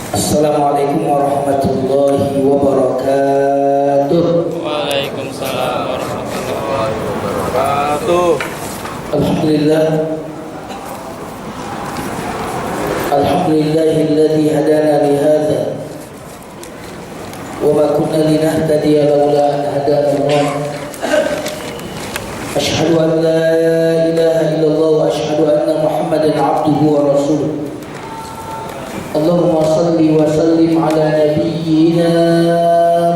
Assalamualaikum warahmatullahi wabarakatuh. Waalaikumsalam warahmatullahi wabarakatuh. Alhamdulillah. Alhamdulillahilladzi hadana li hadza wa ma kunna linahtadiya laula an hadana Allah. Asyhadu an la ilaha illallah wa asyhadu anna Muhammadan abduhu wa rasuluh. Allahumma salli wa sallim ala nabiyyina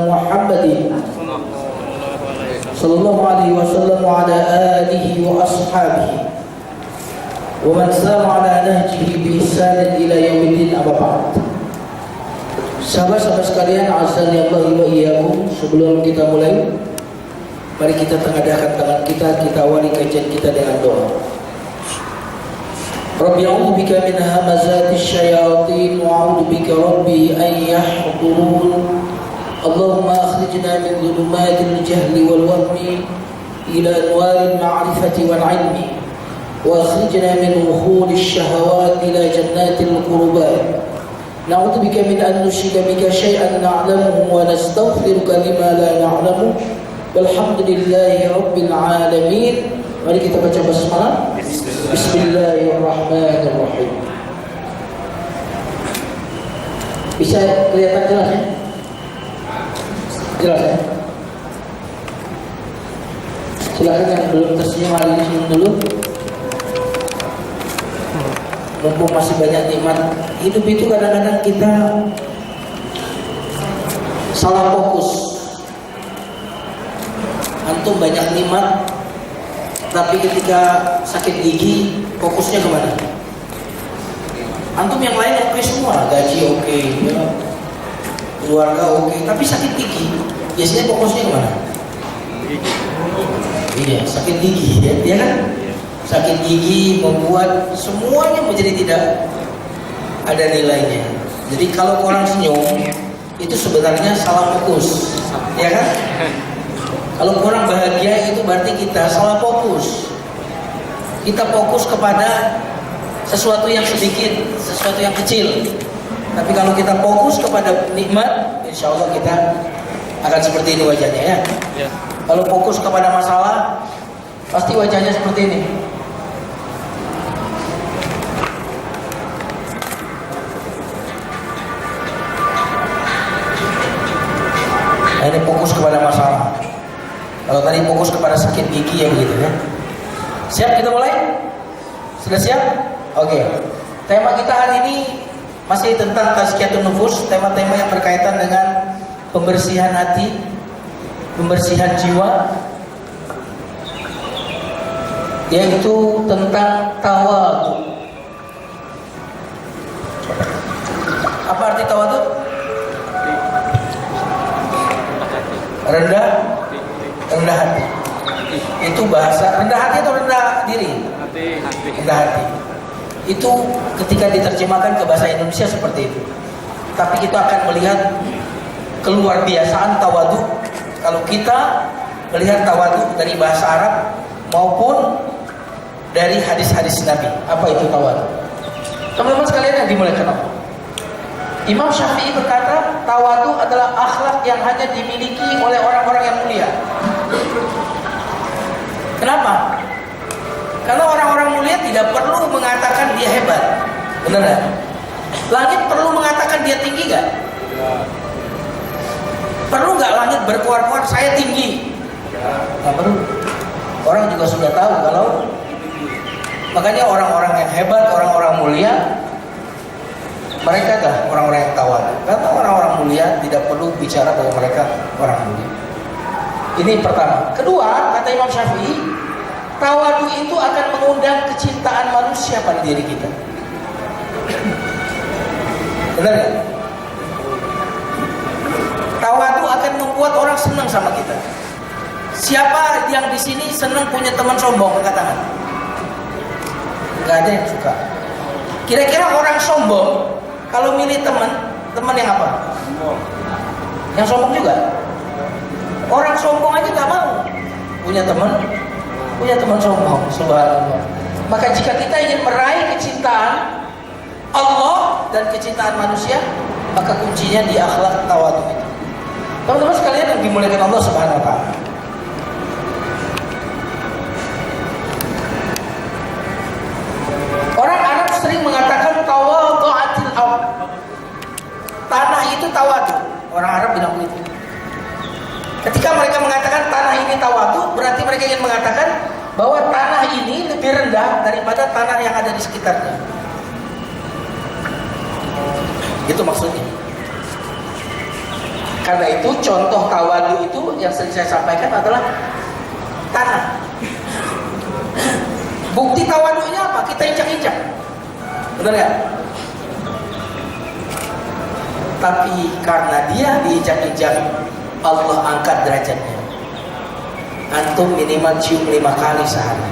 Muhammadin sallallahu alaihi wasallam wa ala alihi wa ashabihi wa man sara ala nahjihi bi ihsan ila yaumiddin, amma ba'd. Sahabat-sahabat sekalian, azani Allah wa iyyakum, sebelum kita mulai, mari kita tengadakan tangan kita awali kajian kita dengan doa. Rabbi a'udzu bika min hamazati syayatin wa a'udzu bika rabbi an yahdurun. Allahumma akhrijna min dhulumatil jahli wal wahmi ila anwaril ma'rifati wal 'ilmi wa akhrijna min wuhulish shahawati ila jannatil qurbat. Na'udzu bika min an nushrika bika syai'an na'lamuhu wa nastaghfiruka lima la na'lamu. Walhamdulillahi rabbil alamin. Mari kita baca basmalah. Bismillahirrahmanirrahim. Bisa kelihatan jelas ya? Jelas ya? Silakan yang belum tersenyum hari ini senyum dulu. Mumpung masih banyak nikmat. Hidup itu kadang-kadang kita salah fokus. Antum banyak nikmat, tapi ketika sakit gigi, fokusnya kemana? Antum yang lain oke semua, gaji oke, ya, keluarga oke, tapi sakit gigi, biasanya fokusnya kemana? Iya, sakit gigi, ya kan? Sakit gigi membuat semuanya menjadi tidak ada nilainya. Jadi kalau orang senyum, itu sebenarnya salah fokus, ya kan? Kalau orang bahagia itu berarti kita salah fokus. Kita fokus kepada sesuatu yang sedikit, sesuatu yang kecil. Tapi kalau kita fokus kepada nikmat, insya Allah kita akan seperti ini wajahnya ya. Kalau fokus kepada masalah, pasti wajahnya seperti ini. Nah, ini fokus kepada masalah. Kalau tadi fokus kepada sakit gigi ya begitu ya. Siap kita mulai? Sudah siap? Oke. Tema kita hari ini masih tentang tazkiyatun nufus, tema-tema yang berkaitan dengan pembersihan hati, pembersihan jiwa, yaitu tentang tawadhu. Apa arti tawadhu? Rendah hati. Itu bahasa rendah hati atau rendah diri? Rendah hati. Itu ketika diterjemahkan ke bahasa Indonesia seperti itu. Tapi kita akan melihat keluar biasaan tawadhu. Kalau kita melihat tawadhu dari bahasa Arab maupun dari hadis-hadis Nabi. Apa itu tawadhu? Teman-teman sekalian yang dimuliakan Allah, Imam Syafi'i berkata, tawadhu adalah akhlak yang hanya dimiliki oleh orang-orang yang mulia. Kenapa? Karena orang-orang mulia tidak perlu mengatakan dia hebat. Benar gak? Langit perlu mengatakan dia tinggi gak? Perlu gak langit berkuar-kuar saya tinggi? Gak perlu. Orang juga sudah tahu kalau. Makanya orang-orang yang hebat, orang-orang mulia, mereka dah orang-orang yang tawadhu. Karena orang-orang mulia tidak perlu bicara bahwa mereka orang mulia. Ini pertama. Kedua, kata Imam Syafi'i, tawadhu itu akan mengundang kecintaan manusia pada diri kita. Benar gak? Tawadhu akan membuat orang senang sama kita. Siapa yang di sini senang punya teman sombong? Angkat tangan. Gak ada yang suka. Kira-kira orang sombong kalau milih teman yang apa? Yang sombong juga. Orang sombong aja gak mau punya teman sombong. Subhanallah. Maka jika kita ingin meraih kecintaan Allah dan kecintaan manusia, Maka kuncinya di akhlak tawadhu itu. Teman-teman sekalian yang dimuliakan Allah Subhanahu wa taala. Orang Arab sering mengatakan tawadhu'atil ardh. Tanah itu tawadhu. Orang Arab bilang begitu. Ketika mereka mengatakan tanah ini tawadhu, berarti mereka ingin mengatakan bahwa tanah ini lebih rendah daripada tanah yang ada di sekitarnya. Itu maksudnya. Karena itu contoh tawadhu itu yang sering saya sampaikan adalah tanah. Bukti tawadhunya apa? Kita injak-injak. Benar nggak? Tapi karena dia diinjak-injak, Allah angkat derajatnya. Antum minimal cium 5 kali sehari.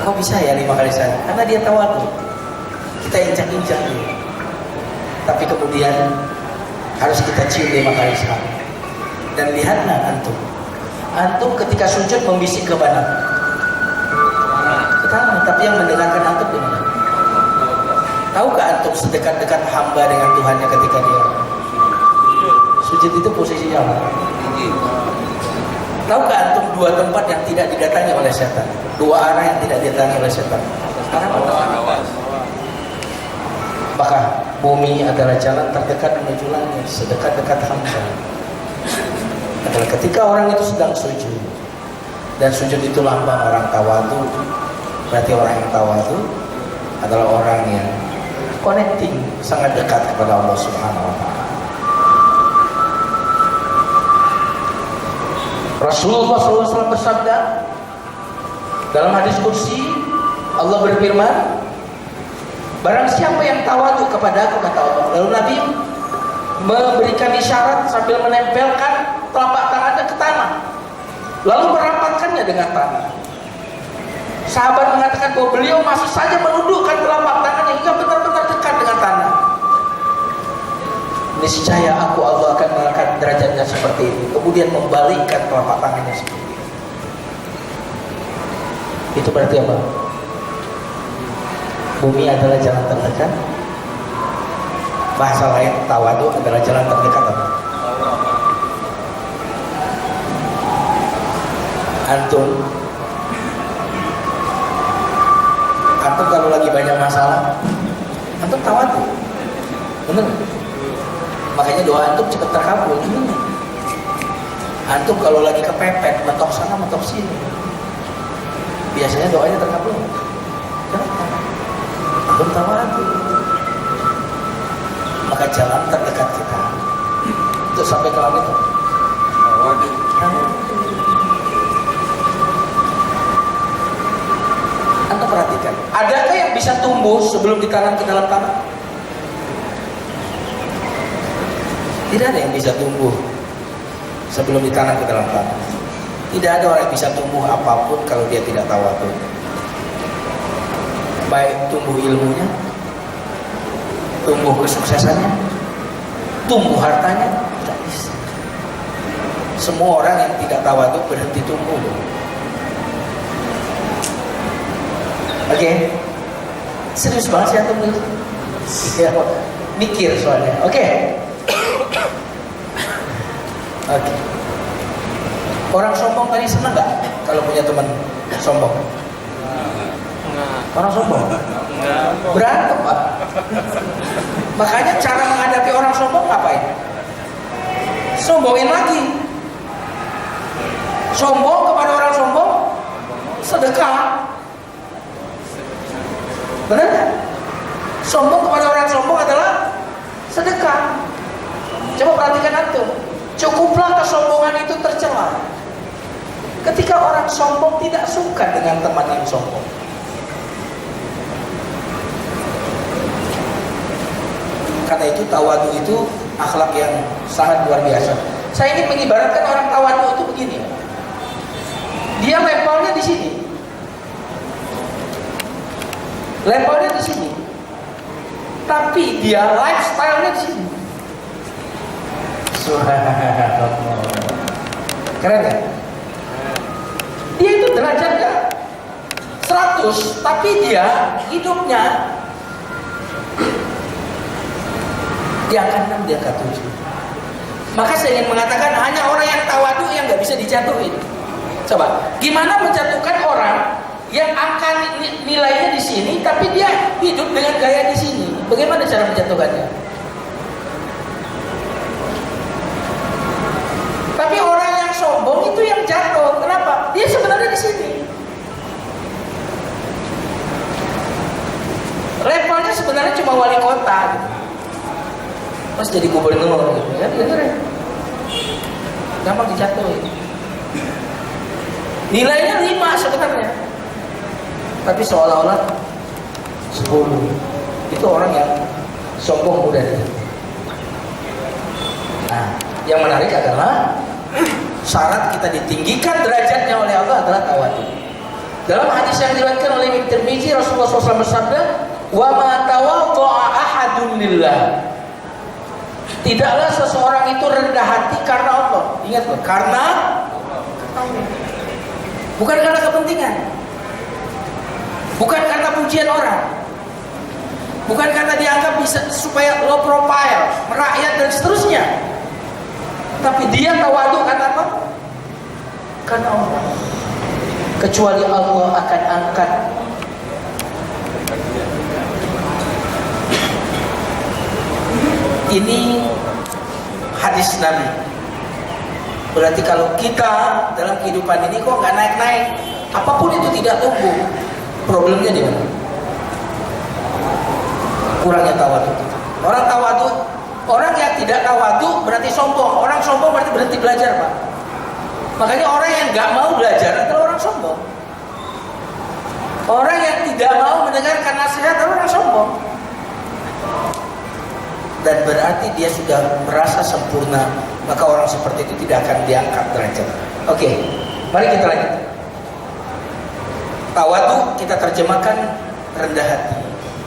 Kok bisa ya 5 kali sehari? Karena dia tawadhu. Kita injak-injak dia. Tapi kemudian harus kita cium 5 kali sehari. Dan lihatlah antum. Antum ketika sujud membisik ke mana? Ke tanah. Tapi yang mendengarkan antum di mana? Tahukah antum sedekat-dekat hamba dengan Tuhannya ketika dia sujud itu posisinya apa? Tahukah antum 2 tempat yang tidak didatangi oleh setan? 2 arah yang tidak didatangi oleh setan. Maka bumi adalah jalan terdekat menuju langit, sedekat-dekat hamba. Adalah ketika orang itu sedang sujud, dan sujud itu lambang orang tawadhu. Berarti orang yang tawadhu adalah orang yang connecting, sangat dekat kepada Allah Subhanahu wa taala. Rasulullah SAW bersabda dalam hadis qudsi, Allah berfirman, barang siapa yang tawadhu kepada aku, kata Allah. Lalu Nabi memberikan isyarat sambil menempelkan telapak tangannya ke tanah, lalu merapatkannya dengan tanah. Sahabat mengatakan bahwa beliau masih saja menundukkan telapak tangannya hingga benar-benar dekat dengan tanah. Niscaya aku, Allah akan mengangkat derajatnya seperti ini, kemudian membalikkan telapak tangannya seperti ini. Itu berarti apa? Bumi adalah jalan terdekat. Bahasa lain tawadhu adalah jalan terdekat apa? Antum kalau lagi banyak masalah, antum tawadhu, benar? Makanya doa antum cepat terkabul. Antum kalau lagi kepepet, mentok sana mentok sini, biasanya doanya terkabul. Antum tawadhu, maka jalan terdekat kita untuk sampai ke langit. Anda perhatikan, adakah yang bisa tumbuh sebelum ditanam ke dalam tanah? Tidak ada yang bisa tumbuh sebelum ditanam ke dalam tanah. Tidak ada orang yang bisa tumbuh apapun kalau dia tidak tawadhu. Baik tumbuh ilmunya, tumbuh kesuksesannya, tumbuh hartanya, tidak bisa. Semua orang yang tidak tawadhu berhenti tumbuh. Oke, serius banget sih antum nih. Ya, mikir soalnya. Oke. Orang sombong tadi seneng nggak kalau punya teman sombong? Orang sombong? Berantem, Pak. Makanya cara menghadapi orang sombong ngapain? Sombongin lagi. Sombong kepada orang sombong, sedekah. Benar gak? Sombong kepada orang sombong adalah sedekah. Coba perhatikan antum. Cukuplah kesombongan itu tercela. Ketika orang sombong tidak suka dengan teman yang sombong. Karena itu tawadhu itu akhlak yang sangat luar biasa. Saya ingin mengibaratkan orang tawadhu itu begini. Dia levelnya di sini. Levelnya di sini, tapi dia lifestyle-nya di sini. Keren ya? Dia itu derajatnya 100, tapi dia hidupnya di angka 6, di angka 7. Maka saya ingin mengatakan hanya orang yang tawadu yang nggak bisa dijatuhin. Coba, gimana menjatuhkan orang yang angka nilainya di sini, tapi dia hidup dengan gaya di sini? Bagaimana cara menjatuhkannya? Tapi orang yang sombong itu yang jatuh. Kenapa? Dia sebenarnya di sini. Levelnya sebenarnya cuma wali kota, gitu. Pas jadi gubernur, gitu kan? Gampang dijatuhin. Nilainya 5 sebenarnya, tapi seolah-olah 10. Itu orang yang sombong udah. Nah, yang menarik adalah syarat kita ditinggikan derajatnya oleh Allah adalah tawadu. Dalam hadis yang diriwayatkan oleh Ibnu Tirmizi, Rasulullah SAW bersabda, "Wa ma tawadda'a ahadun lillah." Tidaklah seseorang itu rendah hati karena Allah. Ingat loh, karena bukan karena kepentingan, bukan karena pujian orang, bukan karena dianggap bisa supaya low profile, merakyat dan seterusnya. Tapi dia tawadu karena apa? Karena Allah. Kecuali Allah akan angkat ini hadis Nabi. Berarti kalau kita dalam kehidupan ini kok nggak naik-naik, apapun itu tidak tumbuh, problemnya di mana? Kurangnya tawadu. Orang tawadu, orang yang tidak tawadu berarti sombong. Orang sombong berarti berhenti belajar, Pak. Makanya orang yang nggak mau belajar adalah orang sombong. Orang yang tidak mau mendengarkan nasihat adalah orang sombong. Dan berarti dia sudah merasa sempurna, maka orang seperti itu tidak akan diangkat derajat. Oke, mari kita lanjut. Tawadu kita terjemahkan rendah hati.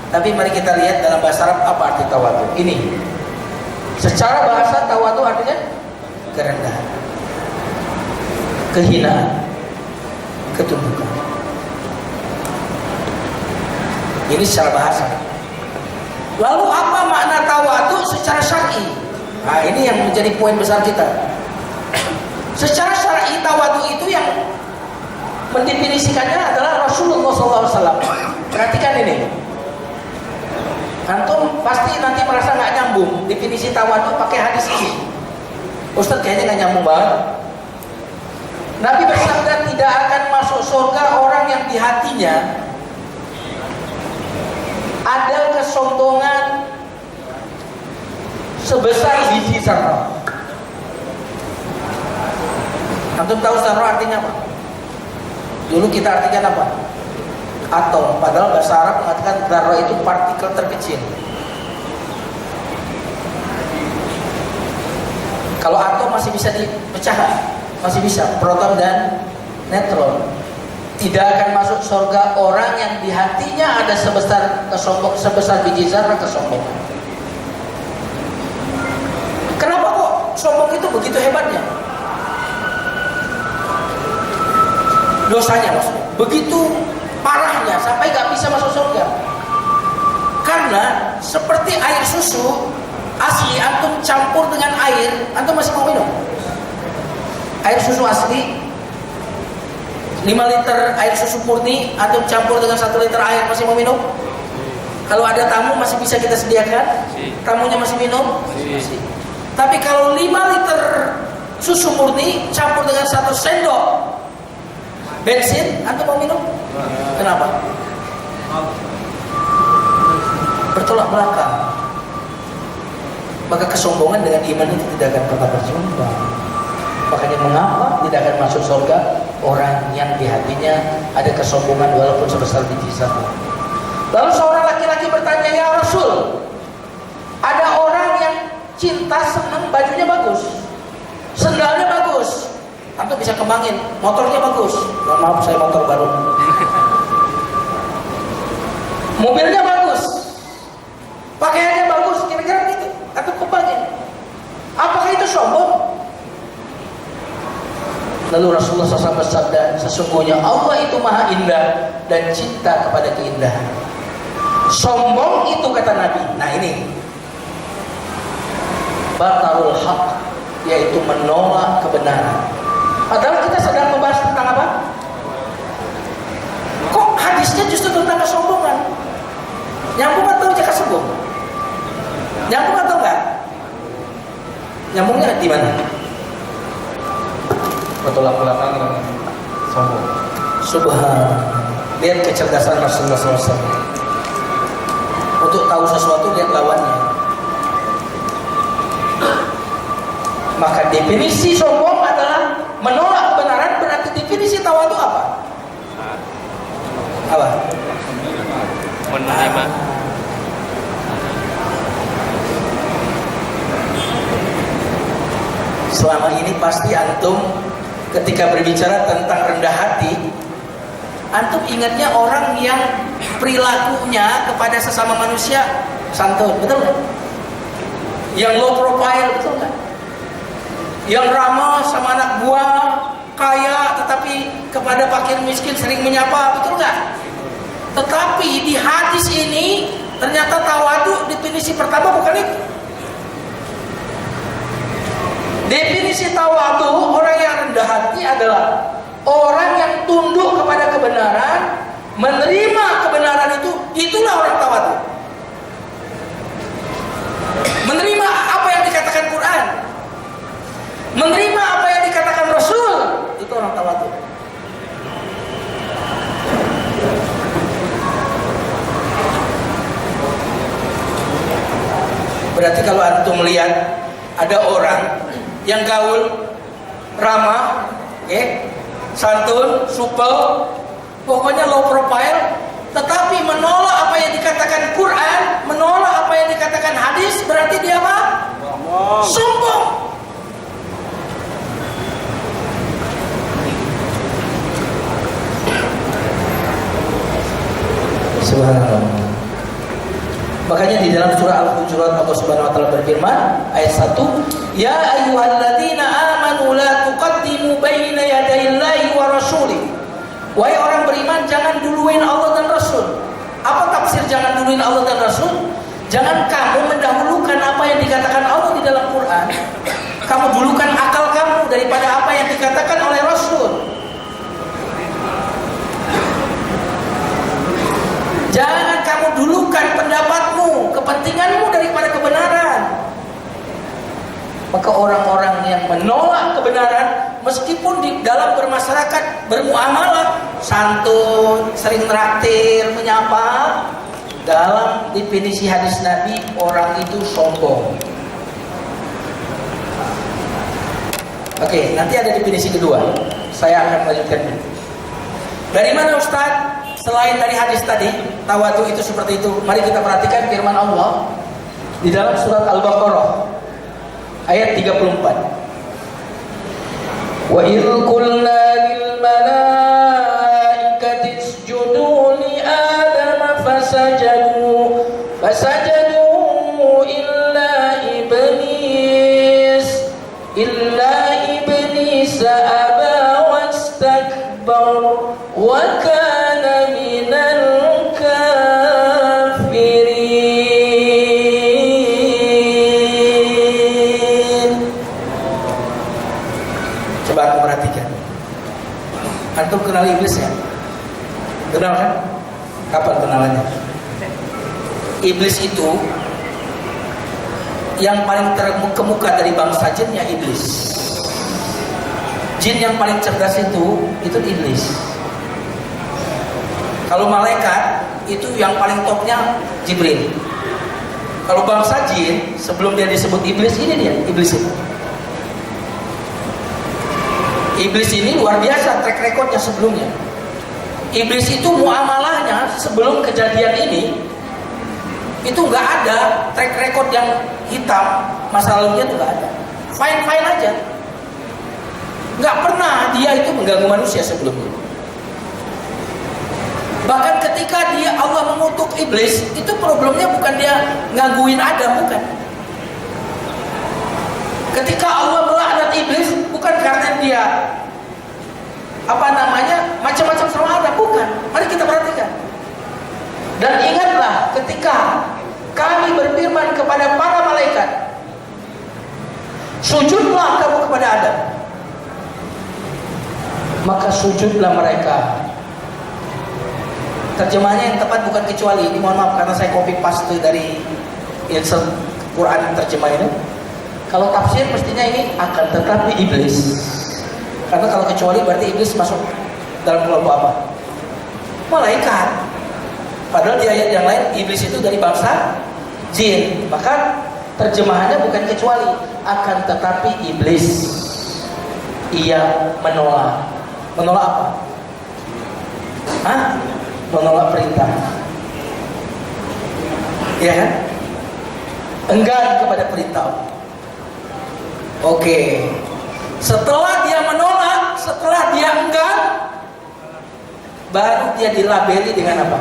Tapi mari kita lihat dalam bahasa Arab apa arti tawadu. Ini, secara bahasa tawadu artinya kerendahan, kehinaan, ketundukan. Ini secara bahasa. Lalu apa makna tawadu secara syar'i? Nah, ini yang menjadi poin besar kita. Secara syar'i tawadu itu yang mendefinisikannya adalah Rasulullah SAW. Perhatikan ini. Antum pasti nanti merasa nggak nyambung definisi tawadu pakai hadis ini. Ustaz kayaknya nggak nyambung banget. Nabi bersabda tidak akan masuk surga orang yang di hatinya ada kesombongan sebesar biji zarrah. Antum tahu zarrah artinya apa? Dulu kita artikan apa? Atom. Padahal bahasa Arab mengatakan zarrah itu partikel terkecil. Kalau atom masih bisa dipecah, masih bisa proton dan neutron. Tidak akan masuk surga orang yang di hatinya ada sebesar biji zarrah kesombongan. Kenapa kok sombong itu begitu hebatnya? Dosanya maksudnya begitu parahnya sampai gak bisa masuk surga. Karena seperti air susu asli antum campur dengan air, antum masih mau minum? Air susu asli 5 liter air susu murni antum campur dengan 1 liter air, masih mau minum? Kalau ada tamu masih bisa kita sediakan? Tamunya masih minum? Masih. Tapi kalau 5 liter susu murni campur dengan 1 sendok bensin, antum mau minum? Kenapa? Bertolak belakang. Maka kesombongan dengan iman itu tidak akan pernah berjumpa. Makanya mengapa tidak akan masuk surga orang yang di hatinya ada kesombongan walaupun sebesar biji zarrah. Lalu seorang laki-laki bertanya, "Ya Rasul, ada orang yang cinta senang bajunya bagus, sendalnya bagus, antum bisa kembangin, motornya bagus." Mohon maaf, saya motor baru. Mobilnya bagus, pakaiannya bagus, kira-kira gitu, antum kembangin. Apakah itu sombong? Lalu Rasulullah SAW bersabda, sesungguhnya Allah itu maha indah dan cinta kepada keindahan. Sombong itu kata Nabi. Nah ini, batarul haq, yaitu menolak kebenaran. Padahal kita sedang membahas tentang apa? Kok hadisnya justru tentang kesombongan? Nyambung atau jaka sombong? Nyambung atau enggak? Nyambungnya di mana? Bertolak belakang dengan sombong. Subhanallah. Lihat kecerdasan Rasulullah SAW. Untuk tahu sesuatu lihat lawannya. Maka definisi sombong adalah menolak kebenaran. Berarti definisi tawadu apa? Apa? Menerima. Selama ini pasti antum ketika berbicara tentang rendah hati, antum ingatnya orang yang perilakunya kepada sesama manusia santun, betul nggak? Yang low profile, betul nggak? Yang ramah sama anak buah, kaya tetapi kepada fakir miskin sering menyapa, betul nggak? Tetapi di hadis ini ternyata tawadu definisi pertama bukan itu. Definisi tawadu, orang yang rendah hati adalah orang yang tunduk kepada kebenaran, menerima kebenaran itulah orang tawadu. Menerima apa yang dikatakan Quran, menerima apa yang dikatakan Rasul, itu orang tawadu. Berarti kalau antum melihat ada orang yang gaul, ramah, santun, supel, pokoknya low profile, tetapi menolak apa yang dikatakan Quran, menolak apa yang dikatakan hadis, berarti dia apa? Sombong. Subhanallah. Makanya di dalam surah Al-Hujurat Allah Subhanahu wa taala berfirman ayat 1, "Ya ayyuhalladzina amanu la tuqaddimu baina yadayillahi wa rasulih." Wahai orang beriman, jangan duluin Allah dan Rasul. Apa tafsir jangan duluin Allah dan Rasul? Jangan kamu mendahulukan apa yang dikatakan Allah di dalam Quran. Kamu dulukan akal kamu daripada apa yang dikatakan oleh Rasul. Jangan kamu dulukan pendapatmu, kepentinganmu daripada kebenaran. Maka orang-orang yang menolak kebenaran, meskipun di dalam bermasyarakat, bermuamalah, santun, sering traktir, menyapa, dalam definisi hadis Nabi, orang itu sombong. Oke, nanti ada definisi kedua. Saya akan lanjutkan. Dari mana Ustaz? Selain dari hadis tadi, tawadu itu seperti itu. Mari kita perhatikan firman Allah di dalam surat Al-Baqarah ayat 34. Wa idh qulna lil malaikati isjudu li Adam fasajadu illa iblis aba wastakbar wa kana minal kafirin. Coba aku perhatikan. Antum kenal iblis ya? Kenal kan? Kapan kenalannya? Iblis itu yang paling terkemuka dari bangsa jin ya iblis. Jin yang paling cerdas itu iblis. Kalau malaikat itu yang paling topnya Jibril. Kalau bangsa jin sebelum dia disebut iblis, ini dia iblis itu. Iblis ini luar biasa track recordnya sebelumnya. Iblis itu muamalahnya sebelum kejadian ini itu nggak ada track record yang hitam, masa lalunya itu nggak ada, fine aja, nggak pernah dia itu mengganggu manusia sebelumnya. Bahkan ketika dia Allah mengutuk iblis, itu problemnya bukan dia ngangguin Adam, bukan. Ketika Allah melaknat iblis, bukan karena dia macam-macam sama Adam, bukan. Mari kita perhatikan. Dan ingatlah ketika kami berfirman kepada para malaikat, Sujudlah kamu kepada Adam. Maka sujudlah mereka. Terjemahannya yang tepat bukan kecuali. Ini mohon maaf karena saya copy paste dari insert Quran terjemah ini. Kalau tafsir mestinya ini akan tetapi iblis. Karena kalau kecuali berarti iblis masuk dalam kelompok apa? Malaikat. Padahal di ayat yang lain iblis itu dari bangsa jin. Maka terjemahannya bukan kecuali, akan tetapi iblis ia menolak. Menolak apa? Hah? Menolak perintah. Ya kan? Enggan kepada perintah. Oke. Setelah dia menolak, setelah dia enggan, baru dia dilabeli dengan apa?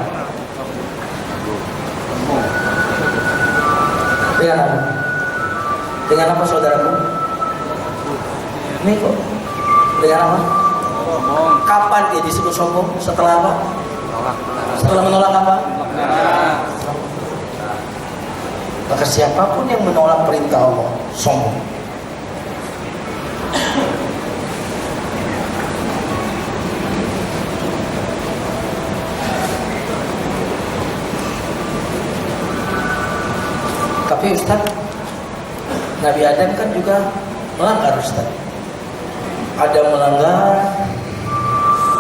Dengan apa? Dengan apa saudaraku? Ini kok. Dengan apa? Kapan dia disebut sombong? Setelah apa? Setelah menolak apa? Maka siapapun yang menolak perintah Allah sombong. Tapi Ustaz, Nabi Adam kan juga melanggar Ustaz. Adam melanggar,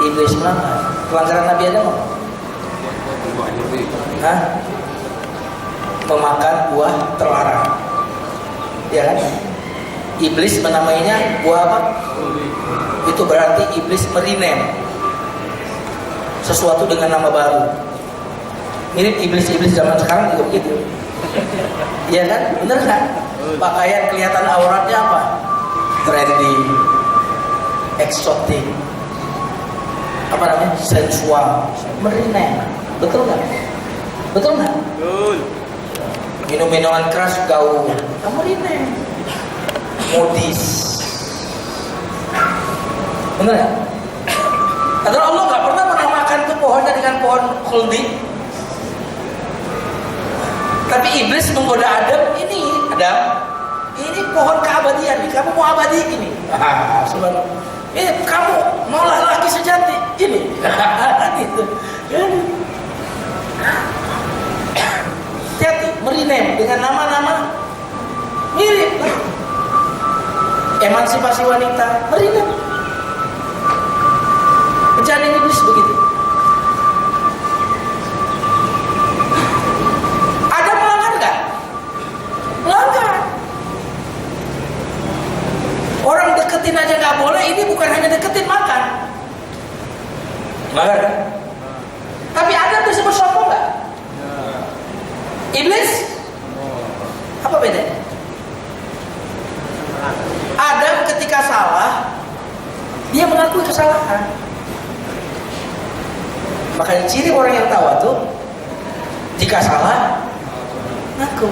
iblis melanggar. Pelanggaran Nabi Adam apa? Hah? Memakan buah terlarang. Ya kan? Iblis menamainya buah apa? Itu berarti iblis merinem sesuatu dengan nama baru. Mirip iblis-iblis zaman sekarang juga begitu. Iya kan? Bener kan? Pakaian kelihatan auratnya apa? Trendy, eksotik, apa namanya? Sensual, merinem. Betul nggak? Betul nggak? Betul. Minum-minuman keras gaul, kamu merinem, modis. Bener ya? Padahal Allah nggak pernah menamakan itu pohonnya dengan pohon khuldi. Tapi iblis menggoda Adam, ini pohon keabadian, kamu mau abadi ini. Subhanallah. Ini kamu mau laki sejati ini. Itu. Hati merinem dengan nama-nama mirip. Emansipasi wanita merinem. Bencana iblis begitu. Orang deketin aja nggak boleh, ini bukan hanya deketin, makan. Melanggar kan? Tapi Adam disebut sombong nggak? Iblis? Apa bedanya? Adam ketika salah, dia mengakui kesalahan. Makanya ciri orang yang tawadhu, jika salah, ngaku.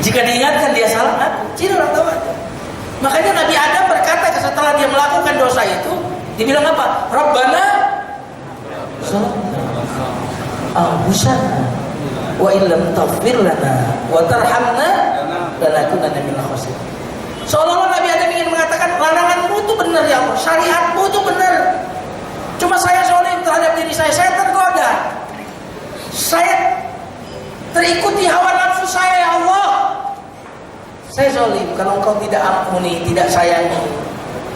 Jika diingatkan dia salah, ciri orang tawadhu. Makanya Nabi Adam berkata setelah dia melakukan dosa itu, dibilang apa? Rabbana anfusana wa illam taghfir lana wa tarhamna lanakunanna minal khasirin. Seolah-olah Nabi Adam ingin mengatakan, laranganmu itu benar ya Allah, syariatmu itu benar. Cuma saya zalim terhadap diri saya tergoda. Saya terikuti hawa nafsu saya ya Allah. Saya zalim, kalau engkau tidak ampuni, tidak sayangi,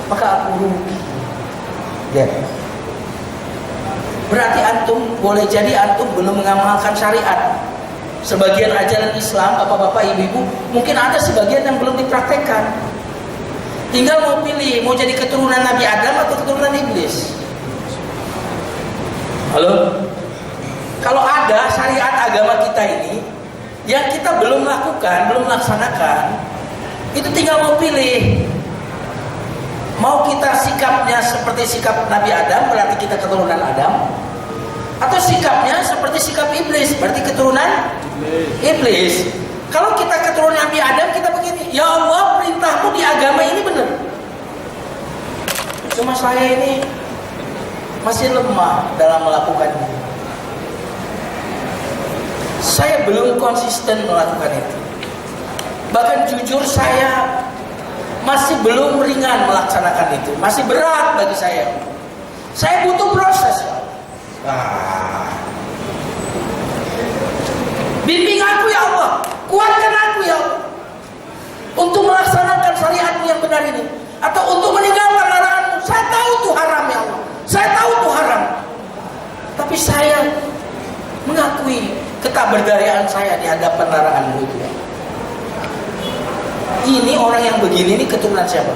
maka aku rugi. Ya. Berarti antum, boleh jadi antum belum mengamalkan syariat. Sebagian ajaran Islam, bapak-bapak, ibu-ibu, mungkin ada sebagian yang belum dipraktekkan. Tinggal mau pilih, mau jadi keturunan Nabi Adam atau keturunan iblis. Halo? Kalau ada syariat agama kita ini yang kita belum lakukan, belum laksanakan, itu tinggal mau pilih. Mau kita sikapnya seperti sikap Nabi Adam, berarti kita keturunan Adam, atau sikapnya seperti sikap iblis, berarti keturunan iblis. Kalau kita keturunan Nabi Adam, kita begini, ya Allah, perintahmu di agama ini benar. Cuma saya ini masih lemah dalam melakukannya. Saya belum konsisten melakukan itu. Bahkan jujur saya masih belum ringan melaksanakan itu, masih berat bagi saya. Saya butuh proses. Bimbing aku ya Allah, kuatkan aku ya Allah untuk melaksanakan syariat-Mu yang benar ini, atau untuk meninggalkan larangan-Mu. Saya tahu itu haram ya Allah, saya tahu itu haram, tapi saya mengakui ketaberdayaan saya di hadapan larangan-Mu itu. Ini orang yang begini ini keturunan siapa?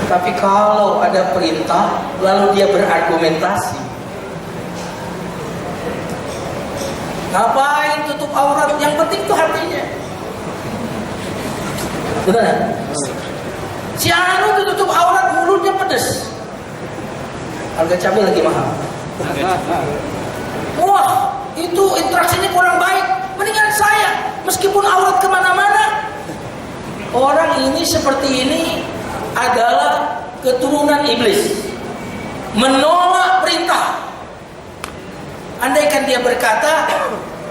Tapi kalau ada perintah lalu dia berargumentasi, ngapain tutup aurat? Yang penting itu hatinya. Benar? Si anu tutup aurat, mulutnya pedes, harga cabai lagi mahal. Wah, itu interaksinya kurang baik. Mendingan saya, meskipun aurat kemana-mana. Orang ini seperti ini adalah keturunan iblis, menolak perintah. Andaikan dia berkata,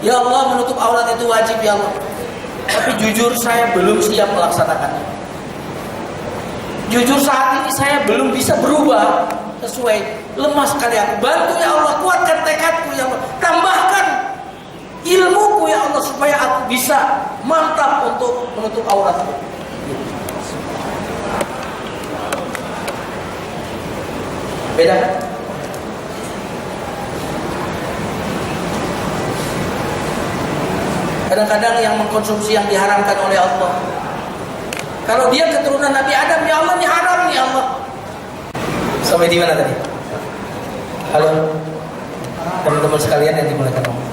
ya Allah, menutup aurat itu wajib ya Allah, tapi jujur saya belum siap melaksanakannya. Jujur saat ini saya belum bisa berubah sesuai, lemah sekali aku. Bantu ya Allah, kuatkan tekadku ya Allah, tambahkan ilmuku ya Allah, supaya aku bisa mantap untuk menutup auratku. Beda kan? Kadang-kadang yang mengkonsumsi yang diharamkan oleh Allah, kalau dia keturunan Nabi Adam, ya Allah ini haram ya Allah. Sampai di mana tadi? Halo teman-teman sekalian yang dimuliakan Allah,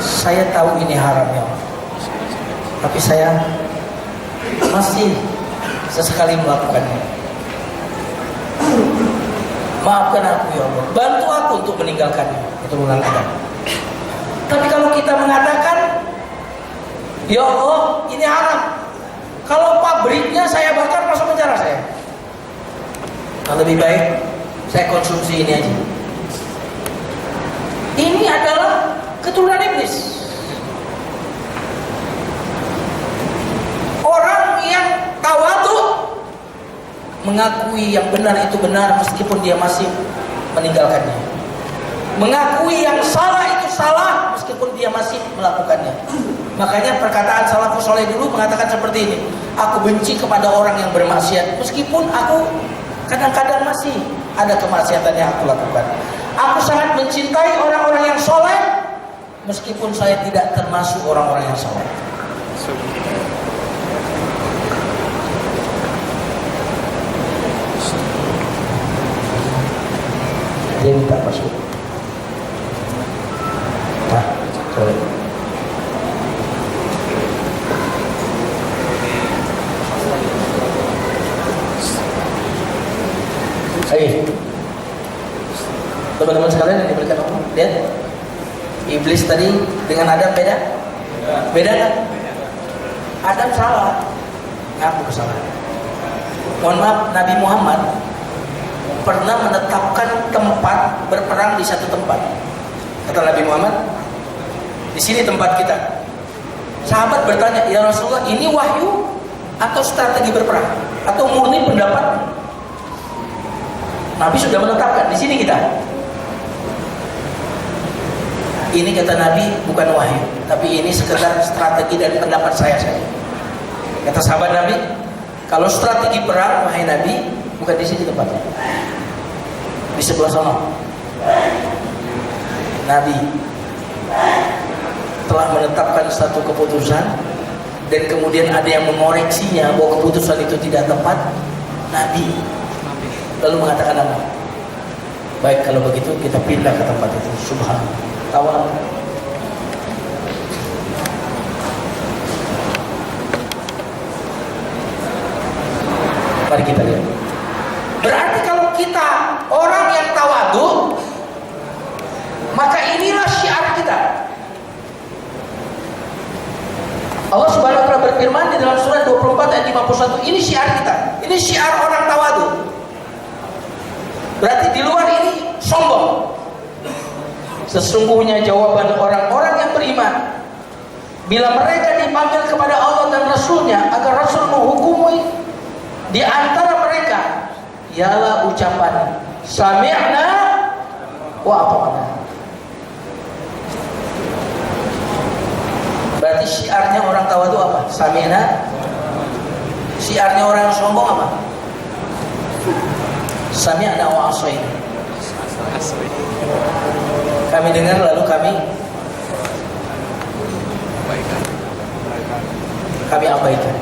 saya tahu ini haram ya Allah, tapi saya masih sesekali melakukannya. Maafkan aku ya Allah, bantu aku untuk meninggalkannya, keturunan Adam. Tapi kalau kita mengatakan, ya Allah ini haram, kalau pabriknya saya bakar masuk penjara saya. Nah, lebih baik saya konsumsi ini aja. Ini adalah keturunan iblis. Orang yang tawadhu, mengakui yang benar itu benar meskipun dia masih meninggalkannya, mengakui yang salah itu salah meskipun dia masih melakukannya. Makanya perkataan salafus saleh dulu mengatakan seperti ini, aku benci kepada orang yang bermaksiat meskipun aku kadang-kadang masih ada kemaksiatan yang aku lakukan. Aku sangat mencintai orang-orang yang soleh meskipun saya tidak termasuk orang-orang yang soleh. Dia minta masuk. Nah, sorry. Ayo, teman-teman sekalian yang diberikan Allah, lihat iblis tadi dengan Adam beda? Beda kan? Adam salah, aku kesalahan. Mohon maaf, Nabi Muhammad pernah menetapkan tempat berperang di satu tempat. Kata Nabi Muhammad, di sini tempat kita. Sahabat bertanya, ya Rasulullah, ini wahyu atau strategi berperang atau murni pendapat? Nabi sudah menetapkan di sini kita. Ini kata Nabi bukan wahyu, tapi ini sekedar strategi dan pendapat saya saja. Kata sahabat Nabi, kalau strategi perang, wahai Nabi, bukan di sini tempatnya, di sebelah sana. Nabi telah menetapkan satu keputusan dan kemudian ada yang mengoreksinya bahwa keputusan itu tidak tepat. Nabi lalu mengatakan apa? Baik, kalau begitu kita pindah ke tempat itu. Subhanallah. Tawal. Mari kita lihat. Berarti kalau kita orang yang tawadhu, maka inilah syiar kita. Allah Subhanahu wa taala berfirman di dalam surah 24 ayat 51, ini syiar kita. Ini syiar orang tawadhu. Berarti di luar ini sombong. Sesungguhnya jawaban orang-orang yang beriman bila mereka dipanggil kepada Allah dan Rasulnya agar Rasul menghukumi di antara mereka, ialah ucapan sami'na wa ata'na. Berarti syiarnya orang tawadu apa? Sami'na. Syiarnya orang yang sombong apa? Sami'na wa asayna. Kami dengar lalu kami abaikan.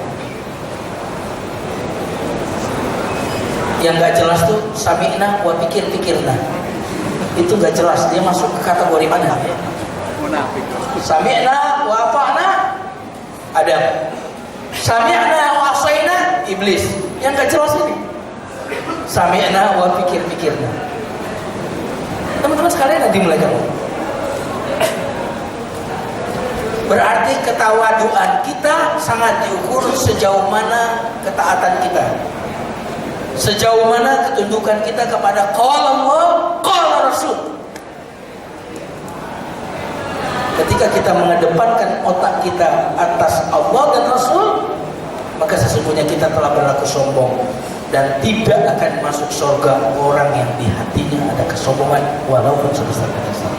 Yang gak jelas tuh sami'na wa pikir-pikirna. Itu gak jelas, dia masuk ke kategori mana? Munafik. Sami'na wa ata'na Adam. Sami'na wa asayna iblis. Yang gak jelas ini. Sami'na wa pikir-pikirna. Teman-teman sekalian nanti mulai kamu. Berarti ketawaduan kita sangat diukur sejauh mana ketaatan kita, sejauh mana ketundukan kita kepada qala Allah, qala Rasul. Ketika kita mengedepankan otak kita atas Allah dan Rasul, maka sesungguhnya kita telah berlaku sombong dan tidak akan masuk surga orang yang di hatinya ada kesombongan walaupun sebesar-besar.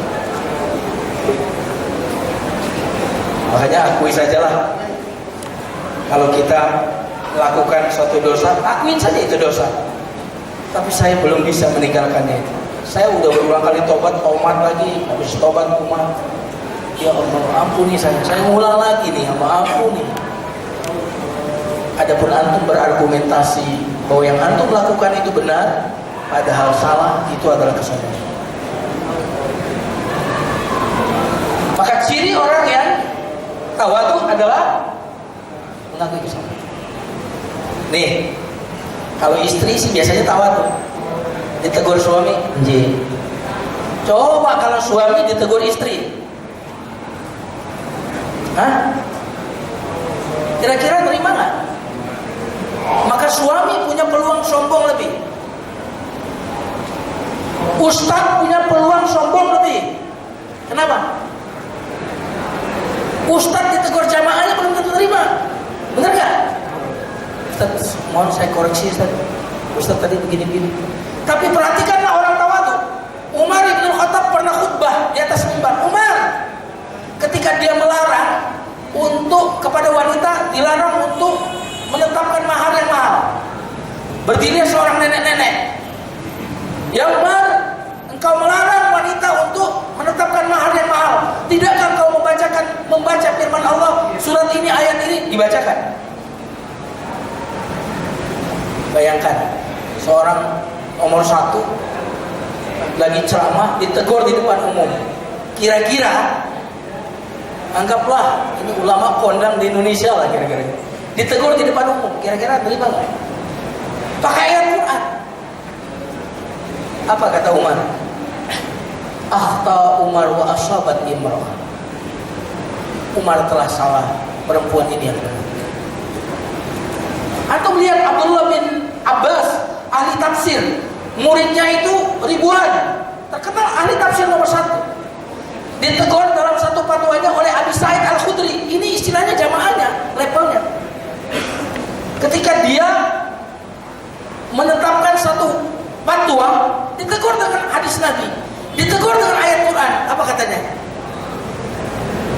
Makanya akui sajalah kalau kita melakukan suatu dosa, akuin saja itu dosa. Tapi saya belum bisa meninggalkannya itu. Saya udah berulang kali tobat lagi, habis tobat umat. Ya Allah, ampuni saya ulang lagi nih, ampuni. Adapun antum berargumentasi bahwa yang antum lakukan itu benar, padahal salah, itu adalah kesombongan. Maka ciri orang yang tawadu adalah mengakui kesalahan. Nih, kalau istri sih biasanya tawadu, ditegur suami, nji. Coba kalau suami ditegur istri, hah? Kira-kira terima nggak? Maka suami punya peluang sombong lebih. Ustadz punya peluang sombong lebih. Kenapa? Ustadz ditegur jamaahnya belum tentu terima. Benar gak? Ustadz, mohon saya koreksi Ustadz tadi begini-begini. Tapi perhatikanlah orang tawadu. Umar bin Khattab pernah khutbah di atas mimbar. Umar ketika dia melarang untuk kepada wanita, dilarang untuk menetapkan mahar yang mahal. Berdiri seorang nenek-nenek. Ya Umar, engkau melarang wanita untuk menetapkan mahar yang mahal. Tidakkah kau membaca firman Allah, surat ini, ayat ini dibacakan? Bayangkan, seorang nomor 1 lagi ceramah ditegur di depan umum. Kira-kira, anggaplah ini ulama kondang di Indonesia lah kira-kira. Ditegur di depan umum, kira-kira terima nggak? Pakai ayat Quran. Apa kata Umar? Akhta Umar wa ashabat imra'ah. Umar telah salah, perempuan ini yang benar. Atau melihat Abdullah bin Abbas, ahli tafsir, muridnya itu ribuan, terkenal ahli tafsir nomor 1. Ditegur dalam satu fatwanya oleh Abi Sa'id Al-Khudri. Ini istilahnya jamaahnya, levelnya. Ketika dia menetapkan satu fatwa, ditegur dengan hadis Nabi, ditegur dengan ayat Quran. Apa katanya?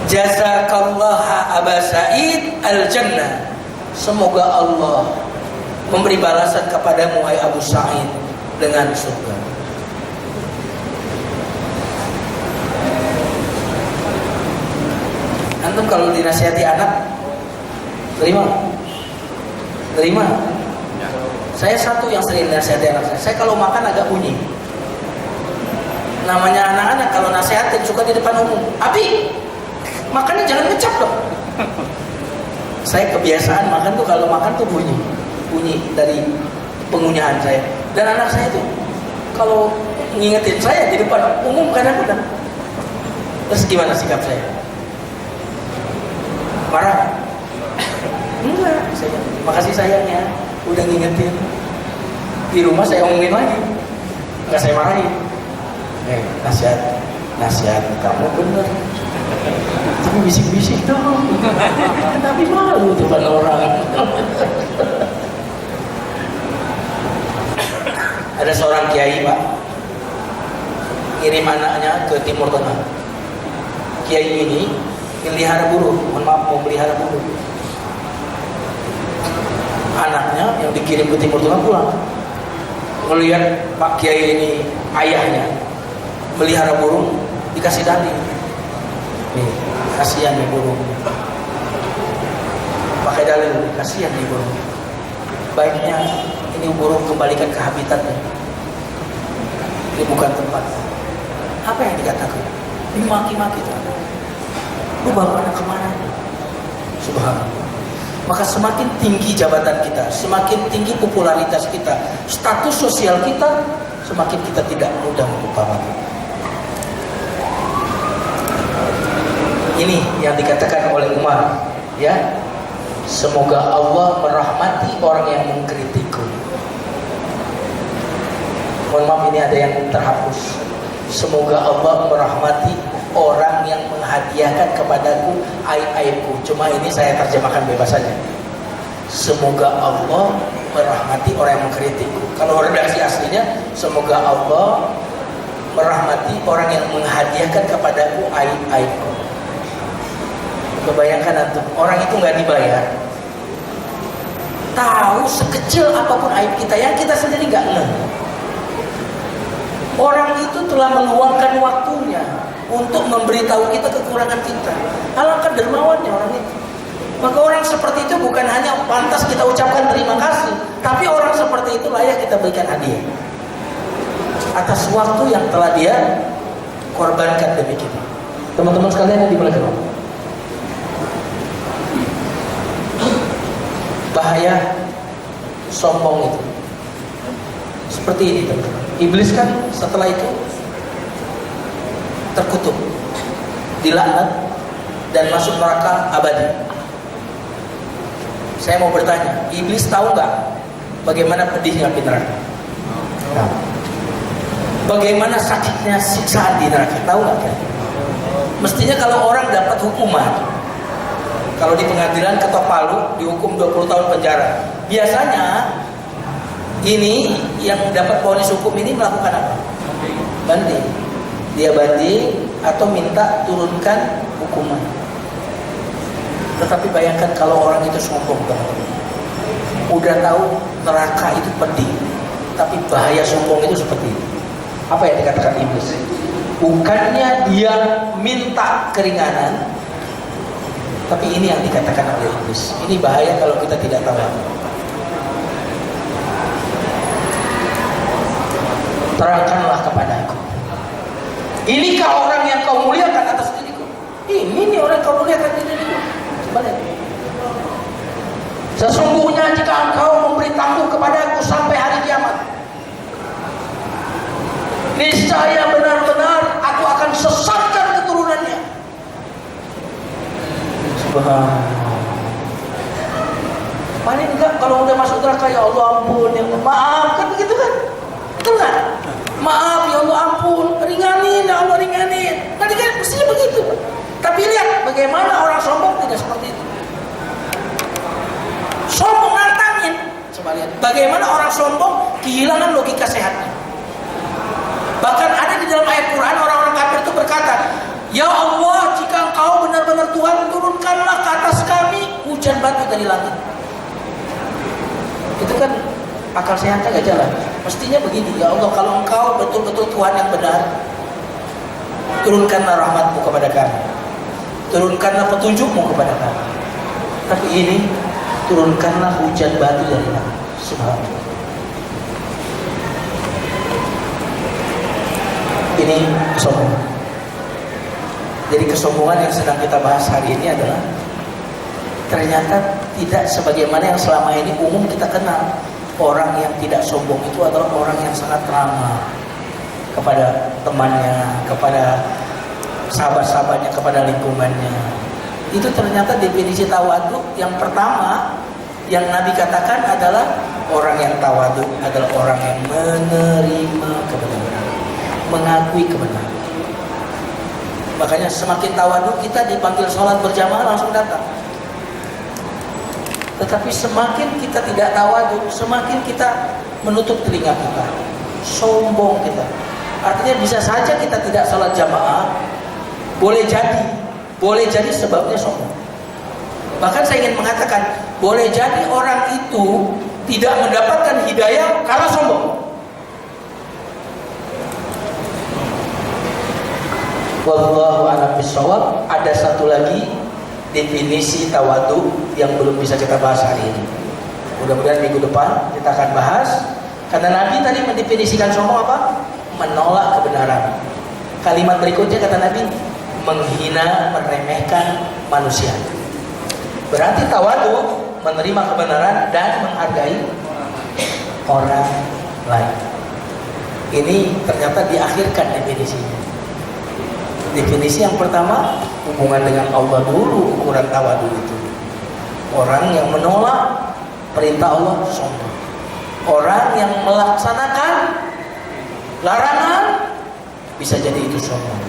Jazakallah Aba Sa'id al-Jannah. Semoga Allah memberi balasan kepadamu hai Abu Sa'id dengan surga. Antum kalau dinasihati anak terima? Terima. Saya satu yang sering nasihati anak saya. Saya kalau makan agak bunyi. Namanya anak-anak kalau nasihatin suka di depan umum. Abi, makannya jangan ngecap dong. Saya kebiasaan makan tuh kalau makan tuh bunyi dari pengunyahan saya. Dan anak saya tuh kalau ngingetin saya di depan umum kadang-kadang. Terus gimana sikap saya? Marah? Enggak, makasih sayangnya udah ngingetin. Di rumah saya omongin lagi. suka saya marahin. Nasihat kamu bener, tapi bisik-bisik dong. Tapi malu depan orang. Ada seorang kiai Pak, kirim anaknya ke Timur Tengah. Kiai ini melihara burung, mau melihara burung. Anaknya yang dikirim ke Timur Tengah pulang, melihat Pak Kiai ini, ayahnya melihara burung, dikasih dalih. Nih, kasihan nih burung. Pakai dalil, kasihan nih burung. Baiknya ini burung kembalikan ke habitatnya. Ini bukan tempat. Apa yang dikatakan? Dimaki-maki tuh. Lu bawa anak kemana? Subhanallah. Maka semakin tinggi jabatan kita, semakin tinggi popularitas kita, status sosial kita, semakin kita tidak mudah untuk paham. Ini yang dikatakan oleh Umar, ya. Semoga Allah merahmati orang yang mengkritikku. Mohon maaf, ini ada yang terhapus. Semoga Allah merahmati orang yang menghadiahkan kepadaku aib-aibku. Cuma ini saya terjemahkan bebas saja. Semoga Allah merahmati orang yang mengkritikku. Kalau redaksi aslinya, semoga Allah merahmati orang yang menghadiahkan kepadaku aib-aibku. Kebayangkan antum, orang itu nggak dibayar, tahu sekecil apapun aib kita yang kita sendiri nggak ngeh. Orang itu telah meluangkan waktunya untuk memberitahu kita kekurangan kita. Alangkah dermawannya orang itu. Maka orang seperti itu bukan hanya pantas kita ucapkan terima kasih, tapi orang seperti itu layak kita berikan hadiah atas waktu yang telah dia korbankan demi kita. Teman-teman sekalian yang dimuliakan Allah, bahaya sombong itu seperti ini teman-teman. Iblis kan setelah itu terkutuk, dilaknat, dan masuk neraka abadi. Saya mau bertanya, iblis tahu nggak bagaimana pedihnya api neraka? Nah, bagaimana sakitnya siksaan di neraka? Tahu nggak kan? Mestinya kalau orang dapat hukuman, kalau di pengadilan ketok palu dihukum 20 tahun penjara, biasanya ini yang dapat vonis hukum ini melakukan apa? Banding. Dia banding atau minta turunkan hukuman. Tetapi bayangkan kalau orang itu sombong, teman-teman. Udah tahu neraka itu pedih, tapi bahaya sombong itu seperti ini. Apa yang dikatakan iblis? Bukannya dia minta keringanan, tapi ini yang dikatakan oleh iblis. Ini bahaya kalau kita tidak tahu. Terangkanlah kepadaku, inikah orang yang kau muliakan atas diriku? Ini nih orang yang kau muliakan atas diriku. Balik. Sesungguhnya jika engkau memberi tangguh kepadaku sampai hari kiamat, niscaya benar-benar aku akan sesatkan keturunannya. Subhanallah. Paling enggak kalau udah masuk neraka, ya Allah ampun, ya Allah, maaf, kan begitu kan? Betul nggak? Maaf ya Allah ampun, ringanin ya Allah, ringanin. Tadi kan mestinya begitu. Tapi lihat bagaimana orang sombong tidak seperti itu. Sombong nantangin. Coba lihat bagaimana orang sombong kehilangan logika sehatnya. Bahkan ada di dalam ayat Quran, orang-orang kafir itu berkata, ya Allah, jika engkau benar-benar Tuhan, turunkanlah ke atas kami hujan batu dari langit. Itu kan akal sehatnya gak jalan. Mestinya begini, ya Allah, kalau engkau betul-betul Tuhan yang benar, turunkanlah rahmatmu kepada kami, turunkanlah petunjukmu kepada kami. Tapi ini, turunkanlah hujan batu dari langit. Subhanallah. Ini kesombongan. Jadi kesombongan yang sedang kita bahas hari ini adalah ternyata tidak sebagaimana yang selama ini umum kita kenal. Orang yang tidak sombong itu adalah orang yang sangat ramah kepada temannya, kepada sahabat-sahabatnya, kepada lingkungannya. Itu ternyata definisi tawadu yang pertama yang Nabi katakan adalah Orang yang tawadu adalah orang yang menerima kebenaran, mengakui kebenaran. Makanya semakin tawadu kita dipanggil sholat berjamaah langsung datang. Tetapi semakin kita tidak tawadu, semakin kita menutup telinga kita, sombong kita. Artinya bisa saja kita tidak sholat jamaah, boleh jadi sebabnya sombong. Bahkan saya ingin mengatakan, boleh jadi orang itu tidak mendapatkan hidayah karena sombong. Wallahu a'lam bishawab. Ada satu lagi definisi tawadu yang belum bisa kita bahas hari ini. Mudah-mudahan minggu depan kita akan bahas. Karena Nabi tadi mendefinisikan sombong apa? Menolak kebenaran. Kalimat berikutnya kata Nabi, menghina, meremehkan manusia. Berarti tawadu menerima kebenaran dan menghargai orang lain. Ini ternyata diakhirkan definisinya. Definisi yang pertama, hubungan dengan Allah dulu ukuran tawadu itu. Orang yang menolak perintah Allah sombong. Orang yang melaksanakan larangan bisa jadi itu sombong.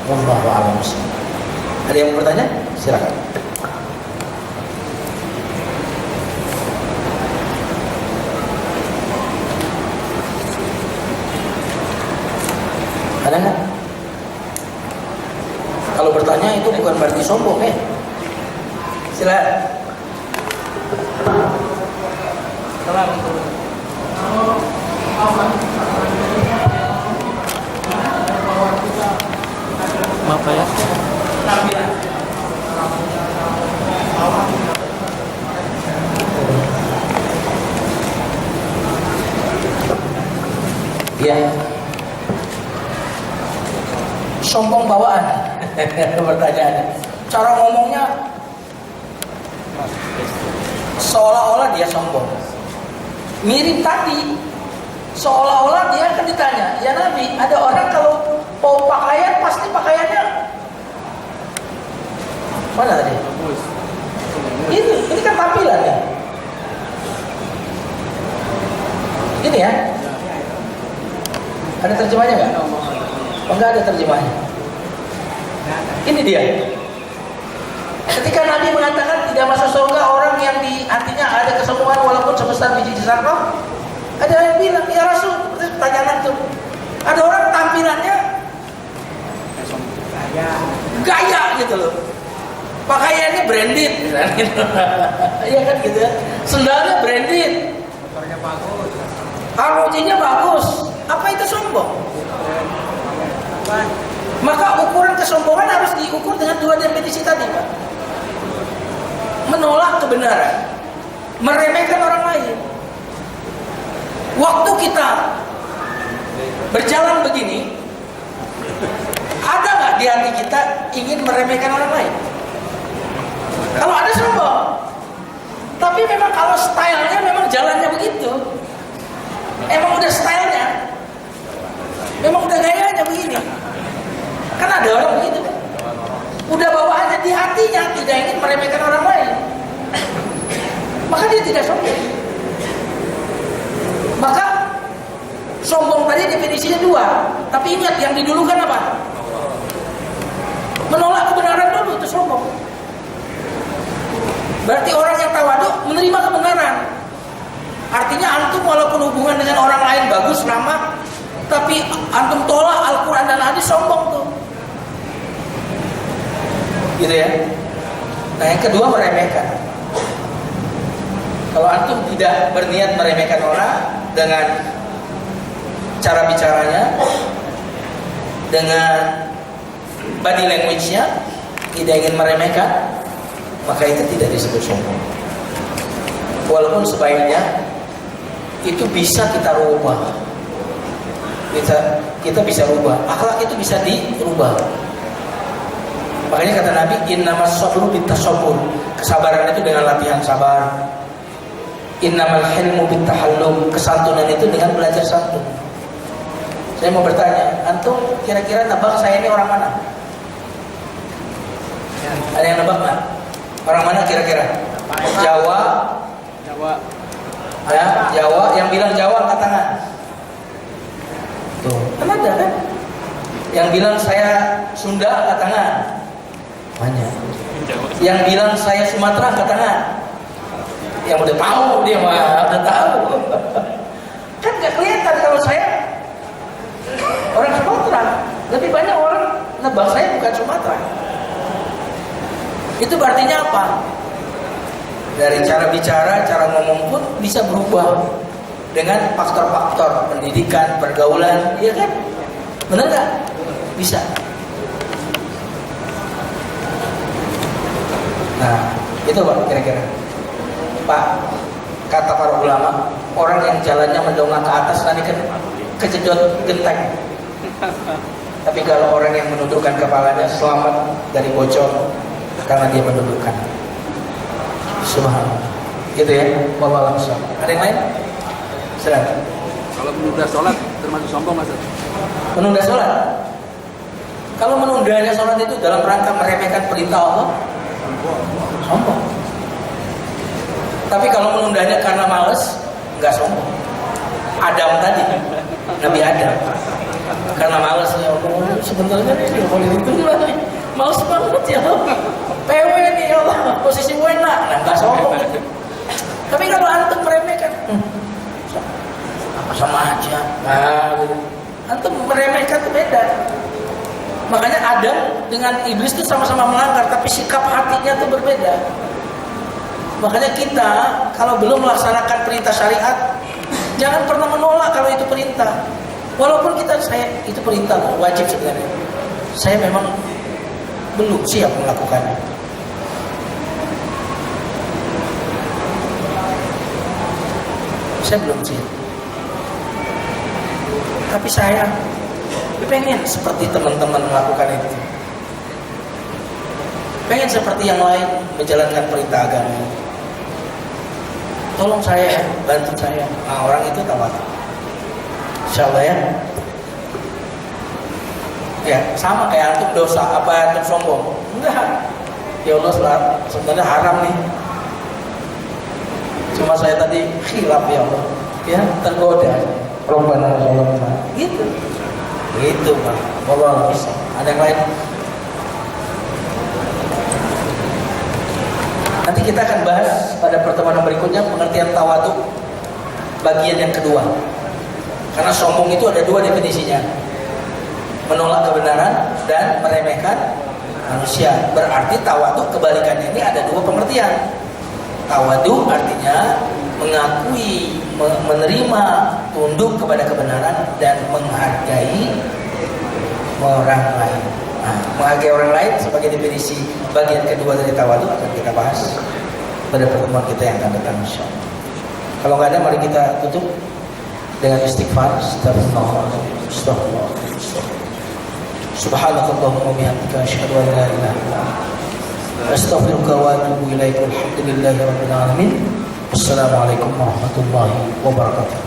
Wallahu a'lam bishawab. Ada yang bertanya? Silakan. Ada nggak? Kalau bertanya itu bukan berarti sombong, silakan. Maaf ya. Ya. Sombong bawaan. Pertanyaan. Cara ngomongnya seolah-olah dia sombong. Mirip tadi, seolah-olah dia akan ditanya, ya Nabi, ada orang kalau mau pakaian pasti pakaiannya mana tadi? Ini kan tampilan ya. Ini ya. Ada terjemahnya nggak? Oh, nggak ada terjemahnya. Ini dia. Ketika Nabi mengatakan tidak masuk surga orang yang di hatinya ada kesombongan walaupun sebesar biji zarrah, ada yang bilang, ya Rasul, pertanyaan itu, ada orang tampilannya gaya gitu loh, pakaiannya branded, iya kan gitu ya, sendalnya branded, motornya bagus, arlojinya bagus, apa itu sombong? Maka ukuran kesombongan harus diukur dengan dua definisi tadi, Pak. Menolak kebenaran, meremehkan orang lain. Waktu kita berjalan begini, ada nggak di hati kita ingin meremehkan orang lain? Kalau ada sombong. Tapi memang kalau stylenya memang jalannya begitu, emang udah stylenya, memang udah gayanya begini. Kan ada orang begitu, udah bawaannya di hatinya tidak ingin meremehkan orang lain, maka dia tidak sombong. Maka sombong tadi definisinya dua, tapi ingat yang didulukan apa? Menolak kebenaran dulu, itu sombong. Berarti orang yang tawadu menerima kebenaran. Artinya antum walaupun hubungan dengan orang lain bagus, ramah, tapi antum tolak Al-Quran dan hadis, sombong tuh. Gitu ya. Nah yang kedua, meremehkan. Kalau antum tidak berniat meremehkan orang dengan cara bicaranya, dengan body language-nya, tidak ingin meremehkan, maka itu tidak disebut sombong. Walaupun sebaiknya itu bisa kita rubah, kita bisa rubah, akhlak itu bisa dirubah. Makanya kata Nabi, innamas sabru bitasabur, kesabaran itu dengan latihan sabar. Innamal hilmu bitahallum, kesantunan itu dengan belajar santun. Saya mau bertanya, antum kira-kira nebak saya ini orang mana? Ada yang nebak nggak? Orang mana kira-kira? Jawa. Ya, Jawa, yang bilang Jawa angkat tangan. Tuh, kan ada kan? Yang bilang saya Sunda angkat tangan. Banyak. Yang bilang saya Sumatera angkat tangan. Yang udah tahu dia mah udah tahu. Kan nggak kelihatan kalau saya orang Sumatera. Lebih banyak orang nebak saya bukan Sumatera. Itu artinya apa? Dari cara bicara, cara ngomong pun bisa berubah dengan faktor-faktor pendidikan, pergaulan, iya kan? Benar nggak? Bisa. Nah, itu Pak kira-kira. Pak, kata para ulama, orang yang jalannya mendongak ke atas nanti kan kejedot genteng. Tapi kalau orang yang menundukkan kepalanya selamat dari bocor karena dia menundukkan. Subhanallah. Gitu ya. Wallahu a'lam. Ada yang lain? Silakan. Kalau menunda sholat termasuk sombong Mas? Menunda sholat. Kalau menundanya sholat itu dalam rangka meremehkan perintah Allah, sombong. Tapi kalau menundanya karena males, nggak sombong. Adam tadi, Nabi Adam, karena males ya Allah, sebenarnya ini boleh ditunda nih, males banget ya Allah, PW nih ya Allah, posisi gue enak, nah nggak sombong. Tapi kalau antum meremehkan, sama aja, nah, gitu. Antum meremehkan itu beda. Makanya Adam dengan iblis itu sama-sama melanggar, tapi sikap hatinya itu berbeda. Makanya kita kalau belum melaksanakan perintah syariat, jangan pernah menolak kalau itu perintah. Walaupun saya itu perintah wajib sebenarnya, saya memang belum siap melakukannya. Saya belum siap. Tapi saya pengen seperti teman-teman melakukan itu. Pengen seperti yang lain menjalankan perintah agama. Tolong saya, bantu saya. Nah, orang itu tawadhu. Insyaallah ya. Ya, sama kayak antum dosa apa antum sombong? Enggak. Ya Allah, sebenarnya haram nih. Cuma saya tadi khilaf ya Allah. Ya, tergoda. Robbana zalamna. Gitu. Gitu, Pak. Wallahu a'lam. Ada yang lain? Nanti kita akan bahas pada pertemuan berikutnya pengertian tawadhu bagian yang kedua. Karena sombong itu ada dua definisinya. Menolak kebenaran dan meremehkan manusia. Berarti tawadhu kebalikannya ini ada dua pengertian. Tawadhu artinya mengakui, menerima, tunduk kepada kebenaran dan menghargai orang lain. Nah, menghargai orang lain sebagai definisi bagian kedua dari tawadhu akan kita bahas pada pertemuan kita yang akan datang insyaallah. Kalau nggak ada, mari kita tutup dengan istighfar. Astagfirullah. Subhanakallahumma wa bihamdika asyhadu an la ilaha illa anta astaghfiruka wa atubu ilaik. Alhamdulillahirabbil alamin. Wassalamualaikum warahmatullahi wabarakatuh.